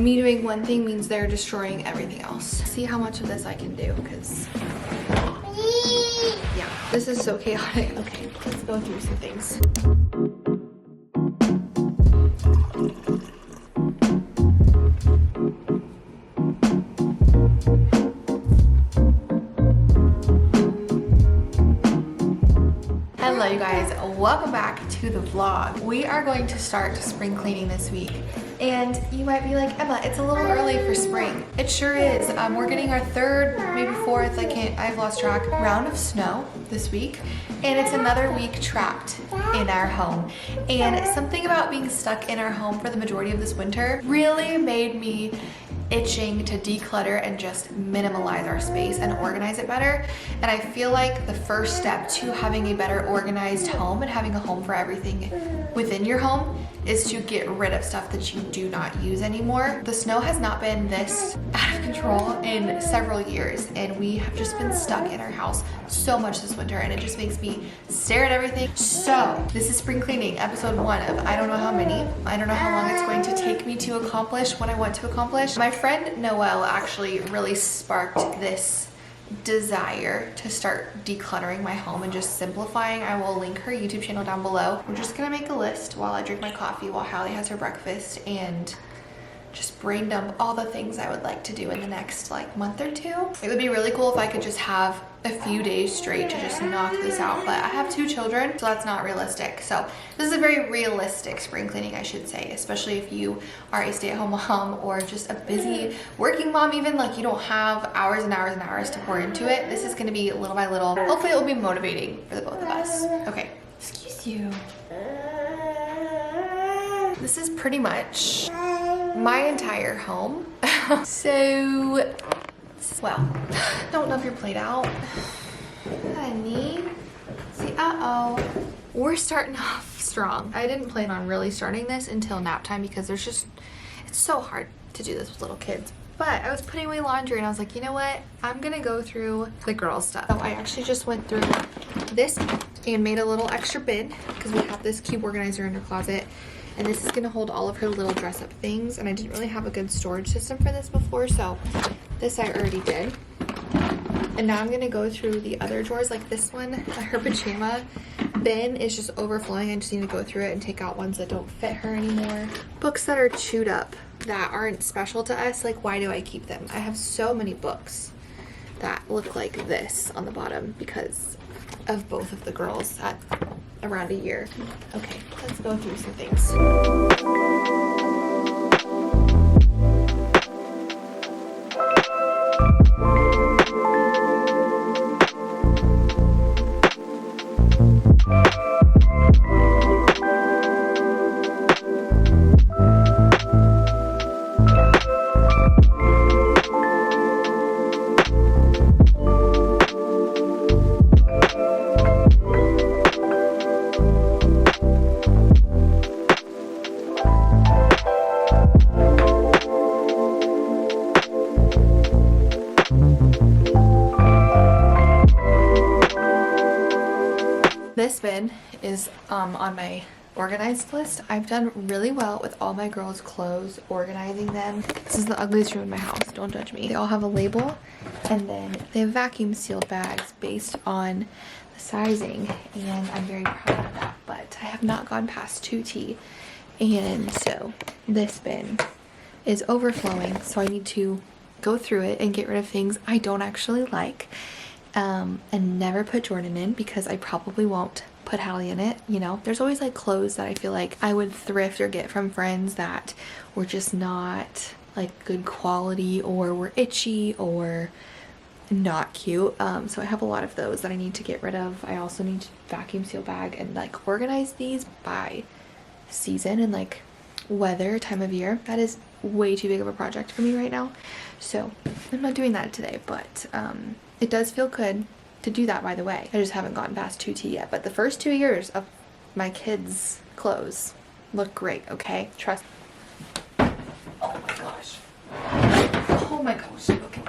Me doing one thing means they're destroying everything else. See how much of this I can do, because yeah, this is so chaotic. Okay, let's go through some things. Hello you guys, welcome back to the vlog. We are going to start spring cleaning this week. And you might be like, Emma, it's a little early for spring. It sure is. We're getting our third, maybe fourth, I've lost track, round of snow this week. And it's another week trapped in our home. And something about being stuck in our home for the majority of this winter really made me itching to declutter and just minimalize our space and organize it better. And I feel like the first step to having a better organized home and having a home for everything within your home is to get rid of stuff that you do not use anymore. The snow has not been this out of control in several years, and we have just been stuck in our house so much this winter, and it just makes me stare at everything. So this is spring cleaning, episode 1 of I don't know how many. I don't know how long it's going to take me to accomplish what I want to accomplish. My friend Noelle actually really sparked this desire to start decluttering my home and just simplifying. I will link her YouTube channel down below. We're just gonna make a list while I drink my coffee, while Hallie has her breakfast, and just brain dump all the things I would like to do in the next month or two. It would be really cool if I could just have a few days straight to just knock this out, but I have 2 children, so that's not realistic. So this is a very realistic spring cleaning, I should say, especially if you are a stay-at-home mom or just a busy working mom, even you don't have hours and hours and hours to pour into it. This is gonna be little by little. Hopefully it will be motivating for the both of us. Okay, excuse you. This is pretty much my entire home. So, well, don't love your plate out, honey. See, we're starting off strong. I didn't plan on really starting this until nap time because it's so hard to do this with little kids. But I was putting away laundry and I was like, you know what? I'm gonna go through the girl stuff. So I actually just went through this and made a little extra bin because we have this cube organizer in her closet. And this is gonna hold all of her little dress up things. And I didn't really have a good storage system for this before, so this I already did. And now I'm gonna go through the other drawers, like this one. Her pajama bin is just overflowing. I just need to go through it and take out ones that don't fit her anymore. Books that are chewed up, that aren't special to us, why do I keep them? I have so many books that look like this on the bottom because of both of the girls at around a year. Okay, let's go through some things. This bin is on my organized list. I've done really well with all my girls' clothes, organizing them. This is the ugliest room in my house, don't judge me. They all have a label, and then they have vacuum sealed bags based on the sizing, and I'm very proud of that, but I have not gone past 2T. And so this bin is overflowing, so I need to go through it and get rid of things I don't actually like. And never put Jordan in because I probably won't put Hallie in it. There's always clothes that I feel like I would thrift or get from friends that were just not good quality, or were itchy, or not cute. So I have a lot of those that I need to get rid of. I also need to vacuum seal bag and organize these by season and weather, time of year. That is way too big of a project for me right now, so I'm not doing that today, but it does feel good to do that, by the way. I just haven't gotten past 2T yet, but the first 2 years of my kids' clothes look great, okay? Trust. Oh my gosh. Oh my gosh, okay.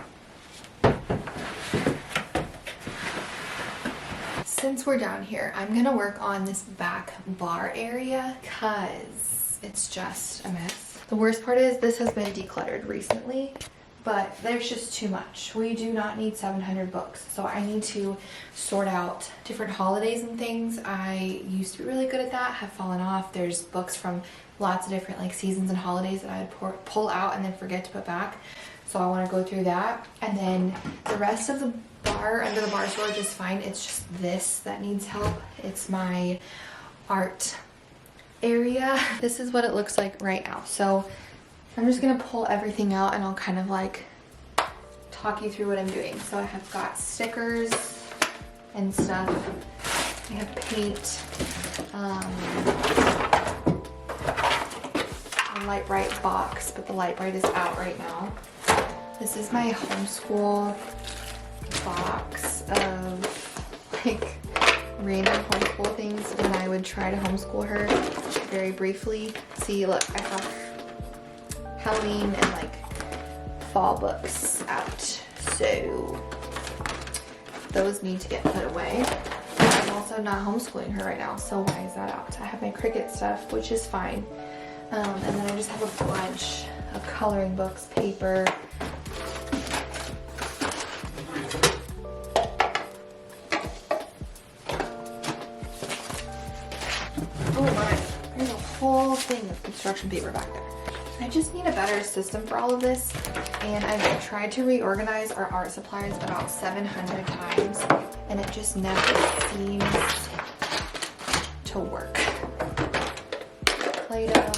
Since we're down here, I'm gonna work on this back bar area because it's just a mess. The worst part is this has been decluttered recently, but there's just too much. We do not need 700 books. So I need to sort out different holidays and things. I used to be really good at that, have fallen off. There's books from lots of different like seasons and holidays that I'd pull out and then forget to put back. So I want to go through that. And then the rest of the bar, under the bar storage is fine. It's just this that needs help. It's my art area. This is what it looks like right now. So I'm just gonna pull everything out and I'll kind of like talk you through what I'm doing. So I have got stickers and stuff. I have paint, a Light Bright box, but the Light Bright is out right now. This is my homeschool box of like random homeschool things when I would try to homeschool her very briefly. See, look, I have Halloween and like fall books out, so those need to get put away. I'm also not homeschooling her right now, so why is that out? I have my Cricut stuff, which is fine, and then I just have a bunch of coloring books, paper. Oh my, there's a whole thing of construction paper back there. I just need a better system for all of this, and I've tried to reorganize our art supplies about 700 times, and it just never seems to work. Play-Doh.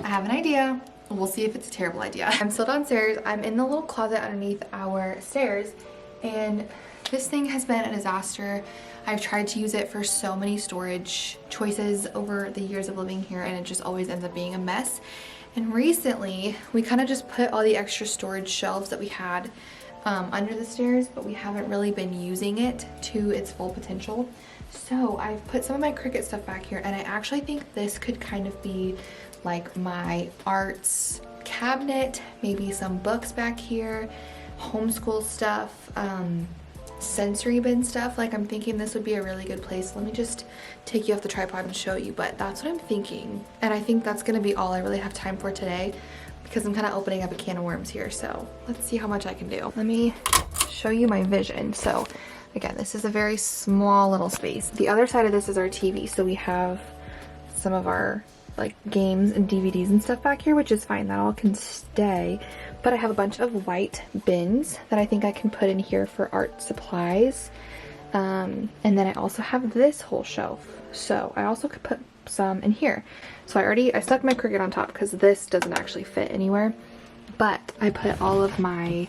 I have an idea. We'll see if it's a terrible idea. I'm still downstairs. I'm in the little closet underneath our stairs, and this thing has been a disaster. I've tried to use it for so many storage choices over the years of living here, and it just always ends up being a mess. And recently, we kind of just put all the extra storage shelves that we had under the stairs, but we haven't really been using it to its full potential. So I've put some of my Cricut stuff back here, and I actually think this could kind of be like my arts cabinet, maybe some books back here, homeschool stuff, sensory bin stuff. Like, I'm thinking this would be a really good place. Let me just take you off the tripod and show you, but that's what I'm thinking. And I think that's gonna be all I really have time for today, because I'm kind of opening up a can of worms here. So let's see how much I can do. Let me show you my vision. So again, this is a very small little space. The other side of this is our TV. So we have some of our like games and DVDs and stuff back here, which is fine. That all can stay. But I have a bunch of white bins that I think I can put in here for art supplies. And then I also have this whole shelf. So I also could put some in here. So I stuck my Cricut on top because this doesn't actually fit anywhere. But I put all of my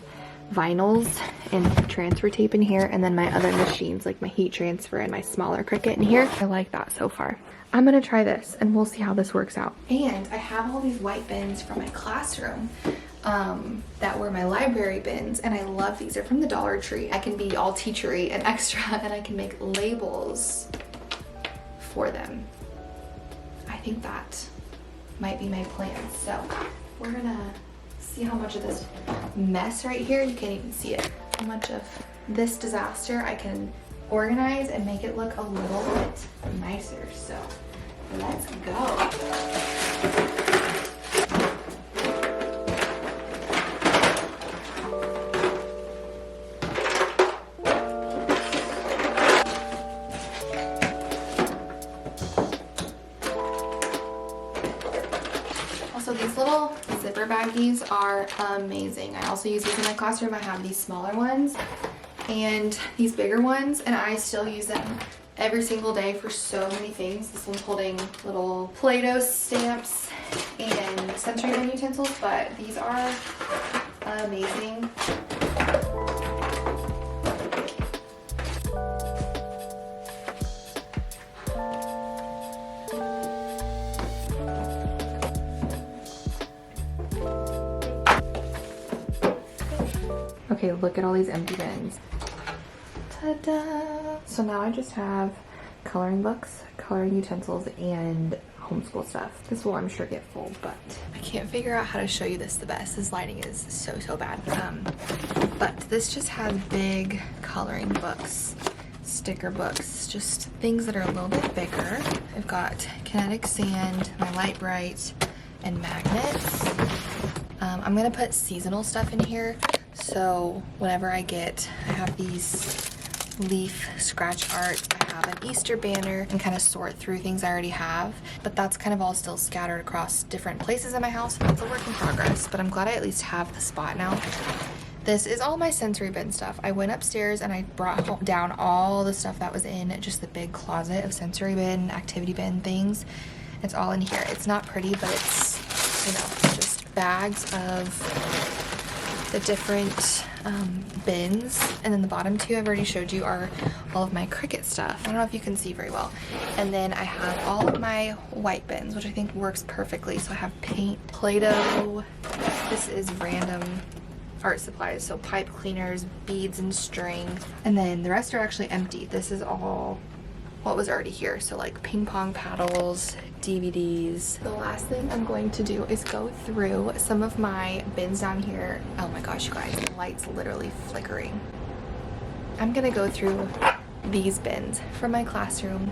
vinyls and transfer tape in here, and then my other machines like my heat transfer and my smaller Cricut in here. I like that so far. I'm gonna try this and we'll see how this works out. And I have all these white bins from my classroom that were my library bins, and I love these. They're from the Dollar Tree. I can be all teachery and extra, and I can make labels for them. I think that might be my plan. So we're gonna see how much of this mess right here, you can't even see it, how much of this disaster I can organize and make it look a little bit nicer. So let's go. Also, these little zipper baggies are amazing. I also use these in my classroom. I have these smaller ones and these bigger ones, and I still use them every single day for so many things. This one's holding little Play-Doh stamps and sensory bin utensils, but these are amazing. Okay, look at all these empty bins. Ta-da! So now I just have coloring books, coloring utensils, and homeschool stuff. This will, I'm sure, get full, but I can't figure out how to show you this the best. This lighting is so bad. But this just has big coloring books, sticker books, just things that are a little bit bigger. I've got kinetic sand, my light bright, and magnets. I'm gonna put seasonal stuff in here, so whenever I have these leaf scratch art, I have an Easter banner, and kind of sort through things I already have, but that's kind of all still scattered across different places in my house, and it's a work in progress, but I'm glad I at least have the spot now. This is all my sensory bin stuff. I went upstairs and I brought down all the stuff that was in just the big closet of sensory bin, activity bin things. It's all in here. It's not pretty, but it's, you know, just bags of the different bins. And then the bottom two I've already showed you are all of my Cricut stuff. I don't know if you can see very well. And then I have all of my white bins, which I think works perfectly. So I have paint, Play-Doh. This is random art supplies, so pipe cleaners, beads and string, and then the rest are actually empty. This is all what was already here, so like ping pong paddles, DVDs. The last thing I'm going to do is go through some of my bins down here. Oh my gosh, you guys, the light's literally flickering. I'm gonna go through these bins from my classroom,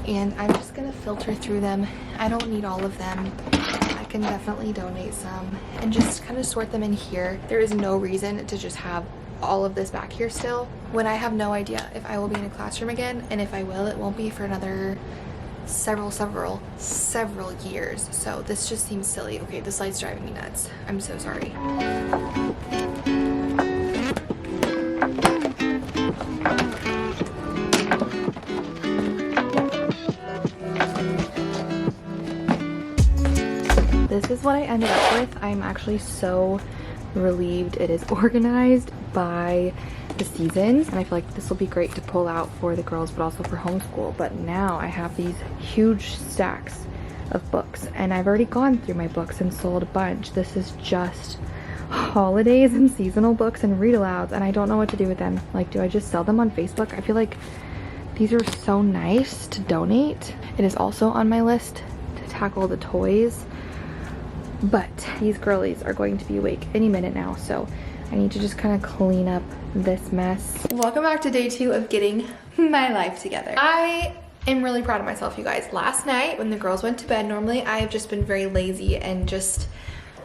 and I'm just gonna filter through them. I don't need all of them. I can definitely donate some and just kind of sort them in here. There is no reason to just have all of this back here still when I have no idea if I will be in a classroom again, and if I will, it won't be for another several years. So this just seems silly. Okay, this light's driving me nuts. I'm so sorry. This is what I ended up with. I'm actually so relieved it is organized by the seasons, and I feel like this will be great to pull out for the girls but also for homeschool. But now I have these huge stacks of books, and I've already gone through my books and sold a bunch. This is just holidays and seasonal books and read alouds, and I don't know what to do with them. Like, do I just sell them on Facebook? I feel like these are so nice to donate. It is also on my list to tackle the toys, but these girlies are going to be awake any minute now, so I need to just kind of clean up this mess. Welcome back to day 2 of getting my life together. I am really proud of myself, you guys. Last night when the girls went to bed, normally I have just been very lazy and just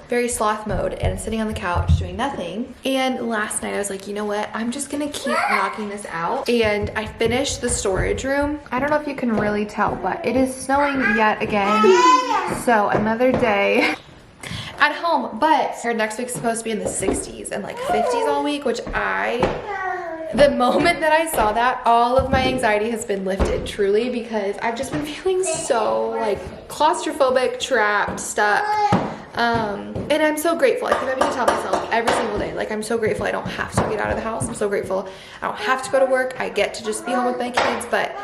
very sloth mode and sitting on the couch doing nothing. And last night I was like, you know what? I'm just gonna keep knocking this out. And I finished the storage room. I don't know if you can really tell, but it is snowing yet again. So another day at home, but our next week's supposed to be in the 60s and like 50s all week, which the moment that I saw that, all of my anxiety has been lifted, truly, because I've just been feeling so like claustrophobic, trapped, stuck. And I'm so grateful. I think I need to tell myself every single day, like, I'm so grateful I don't have to get out of the house. I'm so grateful I don't have to go to work. I get to just be home with my kids, but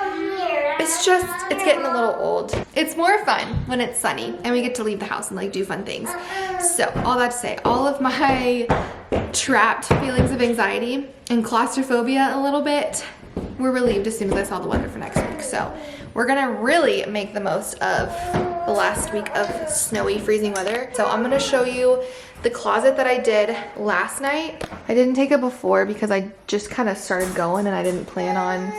it's getting a little old. It's more fun when it's sunny and we get to leave the house and like do fun things. So all that to say, all of my trapped feelings of anxiety and claustrophobia a little bit were relieved as soon as I saw the weather for next week. So we're gonna really make the most of the last week of snowy, freezing weather. So I'm gonna show you the closet that I did last night. I didn't take it before because I just kind of started going and I didn't plan on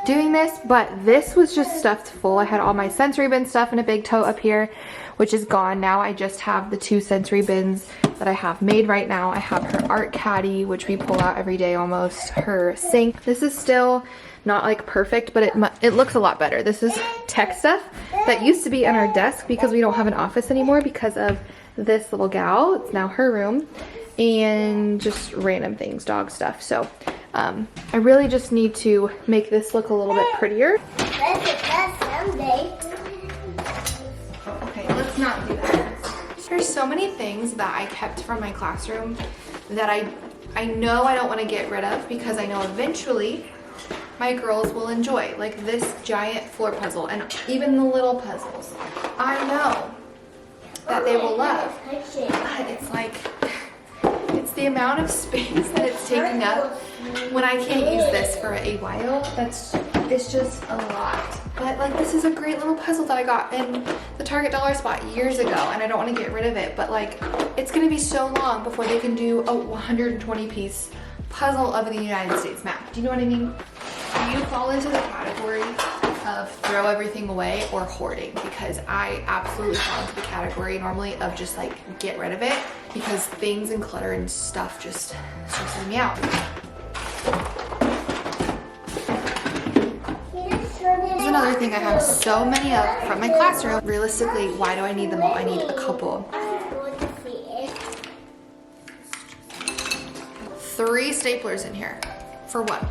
doing this, but this was just stuffed full. I had all my sensory bin stuff in a big tote up here, which is gone. Now I just have the 2 sensory bins that I have made right now. I have her art caddy, which we pull out every day almost, her sink. This is still not like perfect, but it looks a lot better. This is tech stuff that used to be on our desk because we don't have an office anymore because of this little gal. It's now her room, and just random things, dog stuff. So I really just need to make this look a little bit prettier. Okay, let's not do that. There's so many things that I kept from my classroom that I know I don't want to get rid of because I know eventually my girls will enjoy, like this giant floor puzzle and even the little puzzles. I know that they will love, but it's like, it's the amount of space that it's taking up when I can't use this for a while. It's just a lot. But like, this is a great little puzzle that I got, and the Target dollar spot years ago and I don't want to get rid of it, but like it's gonna be so long before they can do a 120 piece puzzle of the United States map. Do you know what I mean? Do you fall into the category of throw everything away or hoarding? Because I absolutely fall into the category normally of just like get rid of it, because things and clutter and stuff just stresses me out. This is another thing I have so many of from my classroom. Realistically, why do I need them all? I need a couple. 3 staplers in here. For what?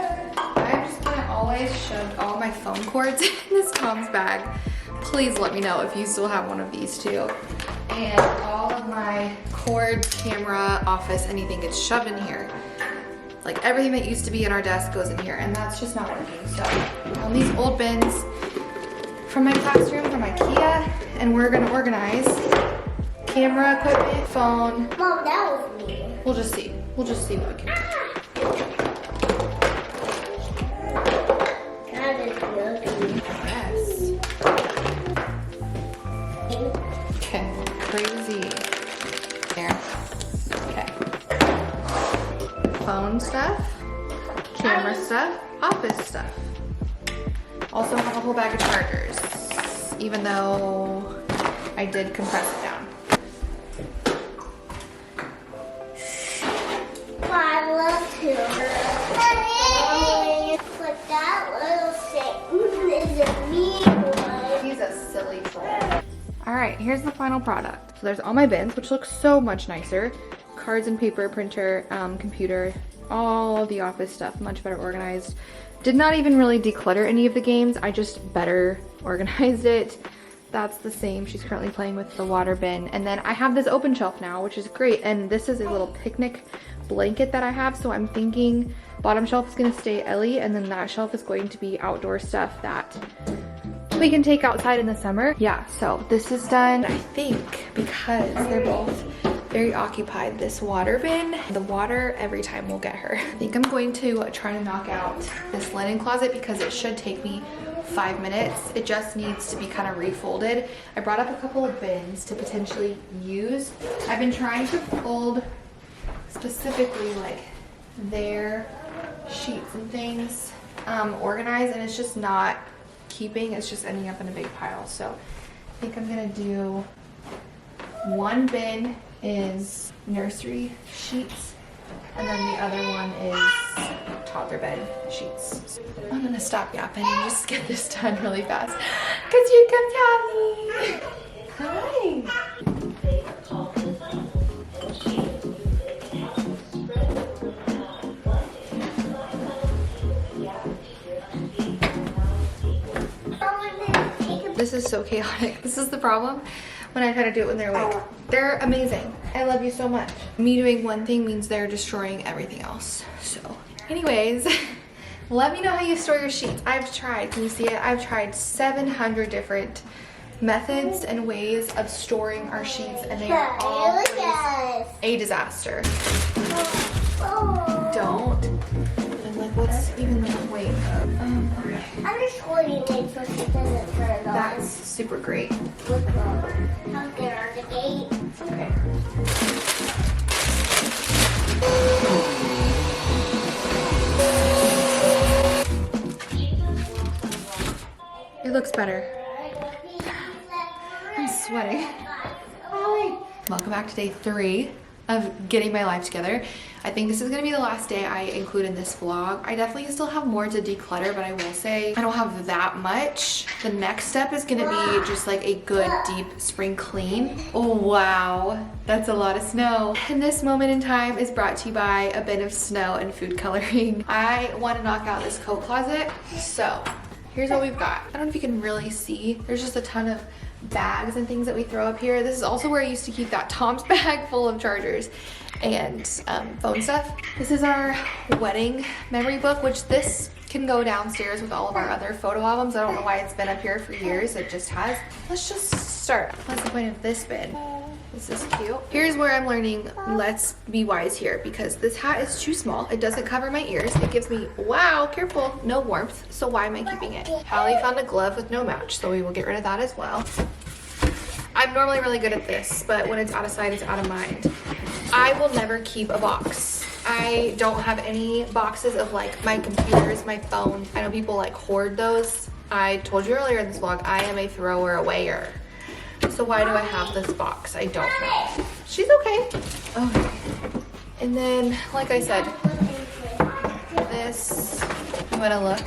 I'm just gonna always shove all my phone cords in this Tom's bag. Please let me know if you still have one of these too. And all of my cord, camera, office, anything gets shoved in here. Like everything that used to be in our desk goes in here, and that's just not working. So on these old bins from my classroom, from IKEA, and we're gonna organize camera equipment, phone. Mom, that was me. We'll just see. We'll just see what we can do. That is good. Yes. Okay, crazy. There. Okay. Phone stuff, camera stuff, office stuff. Also have a whole bag of chargers, even though I did compress it down. I love to. But that little Satan is a mean one. He's a silly troll. All right, here's the final product. So there's all my bins, which looks so much nicer. Cards and paper, printer, computer, all of the office stuff, much better organized. Did not even really declutter any of the games. I just better organized it. That's the same. She's currently playing with the water bin. And then I have this open shelf now, which is great. And this is a little picnic blanket that I have. So I'm thinking bottom shelf is gonna stay Ellie, and then that shelf is going to be outdoor stuff that we can take outside in the summer. Yeah, so this is done. I think because they're both very occupied, this water bin, the water every time will get her. I think I'm going to try to knock out this linen closet because it should take me 5 minutes. It just needs to be kind of refolded. I brought up a couple of bins to potentially use. I've been trying to fold specifically like their sheets and things organized, and it's just not keeping. It's just ending up in a big pile. So I think I'm gonna do one bin is nursery sheets, and then the other one is toddler bed sheets. I'm gonna stop yapping and just get this done really fast. Cause here comes Tommy. Hi. This is so chaotic. This is the problem when I try to do it when they're awake. They're amazing. I love you so much. Me doing one thing means they're destroying everything else. So anyways, let me know how you store your sheets. I've tried, can you see it? I've tried 700 different methods and ways of storing our sheets, and they are all a disaster. Don't. And like, what's even the weight? Okay. I'm just holding it so she doesn't turn it on. That's super great. Look, how good are the gate? Okay. It looks better. I'm sweating. Hi. Welcome back to day 3 of getting my life together. I think this is gonna be the last day I include in this vlog. I definitely still have more to declutter, but I will say I don't have that much. The next step is gonna be just like a good deep spring clean. Oh wow, that's a lot of snow. And this moment in time is brought to you by a bin of snow and food coloring. I wanna knock out this coat closet, so here's what we've got. I don't know if you can really see. There's just a ton of bags and things that we throw up here. This is also where I used to keep that Tom's bag full of chargers and phone stuff. This is our wedding memory book, which this can go downstairs with all of our other photo albums. I don't know why it's been up here for years. It just has. Let's just start. What's the point of this bin? This is cute. Here's where I'm learning, let's be wise here, because this hat is too small. It doesn't cover my ears. It gives me, wow, careful, no warmth. So why am I keeping it? Hallie found a glove with no match, so we will get rid of that as well. I'm normally really good at this, but when it's out of sight, it's out of mind. I will never keep a box. I don't have any boxes of like my computers, my phone. I know people like hoard those. I told you earlier in this vlog, I am a thrower awayer. So why do I have this box? I don't know. She's okay. Okay. And then, like I said, this, you wanna look?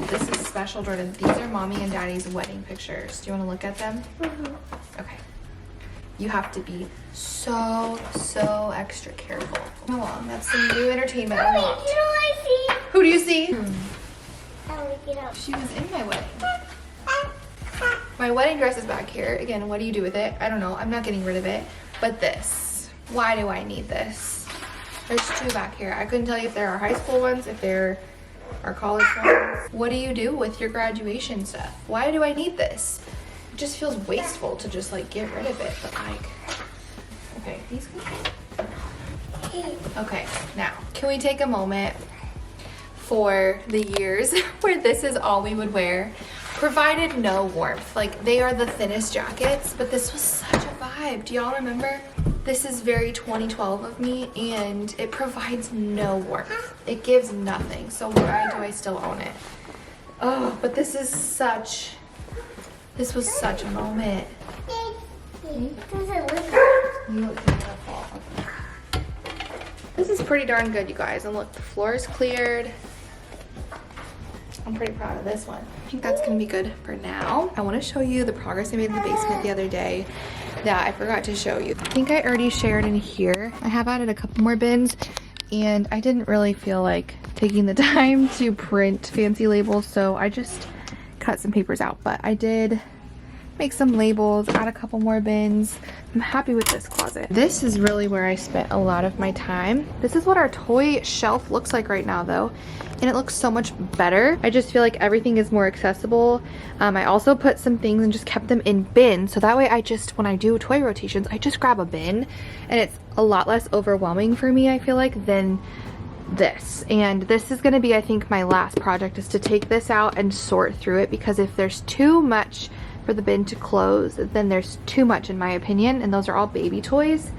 This is special, Jordan. These are mommy and daddy's wedding pictures. Do you wanna look at them? Okay. You have to be so extra careful. Come on, that's some new entertainment unlocked. You know what I see? Who do you see? She was in my wedding. My wedding dress is back here. Again, what do you do with it? I don't know. I'm not getting rid of it. But this, why do I need this? There's two back here. I couldn't tell you if there are high school ones, if there are college ones. What do you do with your graduation stuff? Why do I need this? It just feels wasteful to just like get rid of it. But like, okay, these can... Okay, now, can we take a moment for the years where this is all we would wear? Provided no warmth. Like, they are the thinnest jackets, but this was such a vibe. Do y'all remember? This is very 2012 of me, and it provides no warmth. It gives nothing. So why do I still own it? Oh, but this was such a moment. You look beautiful. This is pretty darn good, you guys. And look, the floor is cleared. I'm pretty proud of this one. I think that's gonna be good for now. I wanna show you the progress I made in the basement the other day that I forgot to show you. I think I already shared in here. I have added a couple more bins, and I didn't really feel like taking the time to print fancy labels, so I just cut some papers out. But I did make some labels, add a couple more bins. I'm happy with this closet. This is really where I spent a lot of my time. This is what our toy shelf looks like right now though, and it looks so much better. I just feel like everything is more accessible. I also put some things and just kept them in bins, so that way I just, when I do toy rotations, I just grab a bin, and it's a lot less overwhelming for me, I feel like, than this. And this is gonna be, I think, my last project, is to take this out and sort through it, because if there's too much for the bin to close, then there's too much in my opinion, and those are all baby toys.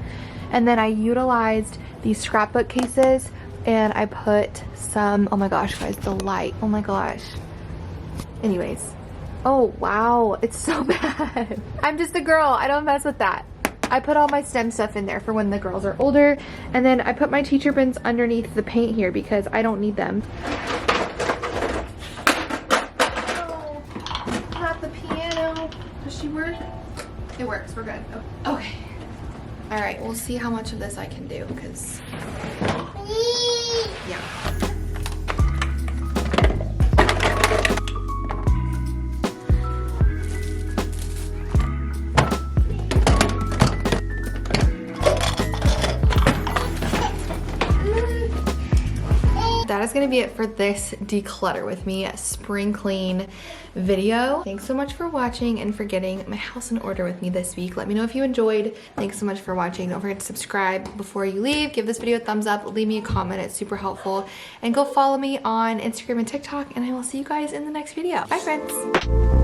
And then I utilized these scrapbook cases, and I put some, oh my gosh guys, the light, oh my gosh. Anyways, oh wow, it's so bad. I'm just a girl, I don't mess with that. I put all my STEM stuff in there for when the girls are older, and then I put my teacher bins underneath the paint here because I don't need them. Does she work? It works, we're good. Okay. All right, we'll see how much of this I can do, because, yeah. That is gonna be it for this declutter with me spring clean video. Thanks so much for watching and for getting my house in order with me this week. Let me know if you enjoyed. Thanks so much for watching. Don't forget to subscribe before you leave. Give this video a thumbs up. Leave me a comment. It's super helpful. And go follow me on Instagram and TikTok, and I will see you guys in the next video. Bye, friends.